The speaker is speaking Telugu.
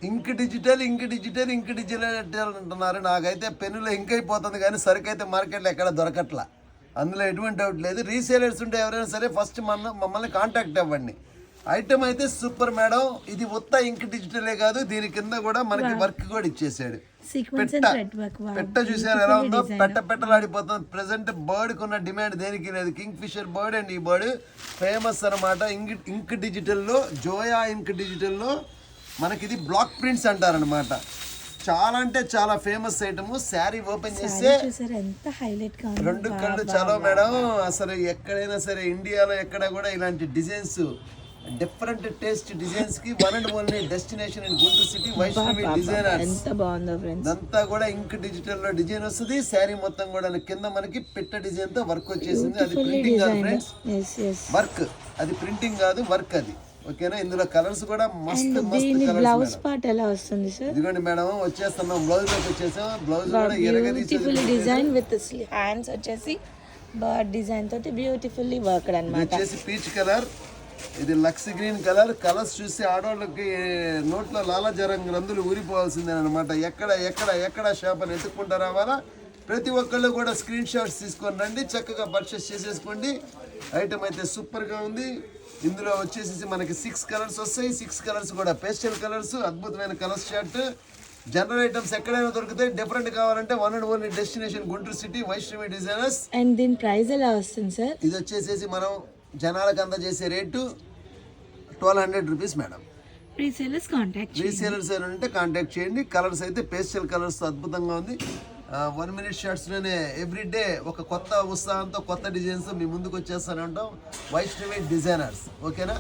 ఇంక్ డిజిటల్ అంటున్నారు. నాకైతే పెన్నులో ఇంక్ అయిపోతుంది కానీ సరుకు అయితే మార్కెట్లో ఎక్కడ దొరకట్లా. అందులో ఎటువంటి డౌట్ లేదు. రీసేలర్స్ ఉంటే ఎవరైనా సరే ఫస్ట్ మమ్మల్ని కాంటాక్ట్ అవ్వండి. ఐటమ్ అయితే సూపర్ మేడం. ఇది ఉత్త ఇంక్ డిజిటలే కాదు, దీని కింద కూడా మనకి వర్క్ కూడా ఇచ్చేసాడు. పెట్ట చూసారు ఎలా ఉందో, పెట్టలాడిపోతుంది. ప్రెసెంట్ బర్డ్ కున్న డిమాండ్ దేనికి లేదు. కింగ్ ఫిషర్ బర్డ్ అండ్ ఈ బర్డ్ ఫేమస్ అనమాట. ఇంక్ డిజిటల్లో, జోయా ఇంక్ డిజిటల్లో మనకి ఇది బ్లాక్ ప్రింట్స్ అంటారనమాట. చాలా అంటే చాలా ఫేమస్ ఐటమ్. శారీ ఓపెన్ చేస్తే రెండు కళ్ళు చాలా మేడం. అసలు ఎక్కడైనా సరే ఇండియాలో ఎక్కడ కూడా ఇలాంటి డిజైన్స్, డిఫరెంట్ టేస్ట్ డిజైన్స్ కి one and only destination in Guntur city Vaishnavi designers. ఇదంతా కూడా ఇంక్ డిజిటల్ లో డిజైన్ వస్తుంది. శారీ మొత్తం కూడా కింద మనకి పిట్ట డిజైన్ తో వర్క్ వచ్చేసింది. అది ప్రింటింగ్ కాదు ఫ్రెండ్స్, వర్క్. అది ప్రింటింగ్ కాదు, వర్క్ అది. ఓకేనా. ఇందులో కలర్స్ కూడా మస్తు బ్లౌజ్ పార్ట్ ఎలా వస్తుంది సార్? ఇదిగోండి మేడం, వచ్చేస్తున్నాం బ్లౌజ్ లోకి వచ్చేసాం. బ్లౌజ్ కూడా బ్యూటిఫుల్ డిజైన్ విత్ హ్యాండ్స్ వచ్చేసి బర్డ్ డిజైన్ తోటి బ్యూటిఫుల్లీ వర్క్డ్ అన్నమాట. వచ్చేసి పీచ్ కలర్, ఇది లక్స్ గ్రీన్ కలర్. కలర్స్ చూసి ఆడవాళ్ళకి నోట్లో లాలాజరం రందులు ఊరిపోవాల్సిందే అనమాట. ఎక్కడ షాప్ అని ఎత్తుక్కుంటూ రావాలా. ప్రతి ఒక్కళ్ళు కూడా స్క్రీన్ షాట్స్ తీసుకొని రండి, చక్కగా పర్చేస్ చేసేసుకోండి. ఐటమ్ అయితే సూపర్గా ఉంది. ఇందులో వచ్చేసి మనకి 6 కలర్స్ వస్తాయి. 6 కలర్స్ కూడా పేస్టల్ కలర్స్, అద్భుతమైన కలర్స్ షర్ట్. జనరల్ ఐటమ్స్ ఎక్కడైనా దొరుకుతాయి. డిఫరెంట్ కావాలంటే one and only destination Guntur city Vaishnavi designers. And దీని ప్రైస్ ఎలా వస్తుంది సార్? ఇది వచ్చేసి మనం జనాలకు అందజేసే రేటు 1200 రూపీస్ మేడం. రీసేలర్స్ అంటే కాంటాక్ట్ చేయండి. కలర్స్ అయితే పేస్టల్ కలర్స్ అద్భుతంగా ఉంది. 1 minute షర్ట్స్లోనే ఎవ్రీడే ఒక కొత్త ఉత్సాహంతో, కొత్త డిజైన్స్ మీ ముందుకు వచ్చేస్తూనే ఉంటాం. వైష్ణవి డిజైనర్స్. ఓకేనా.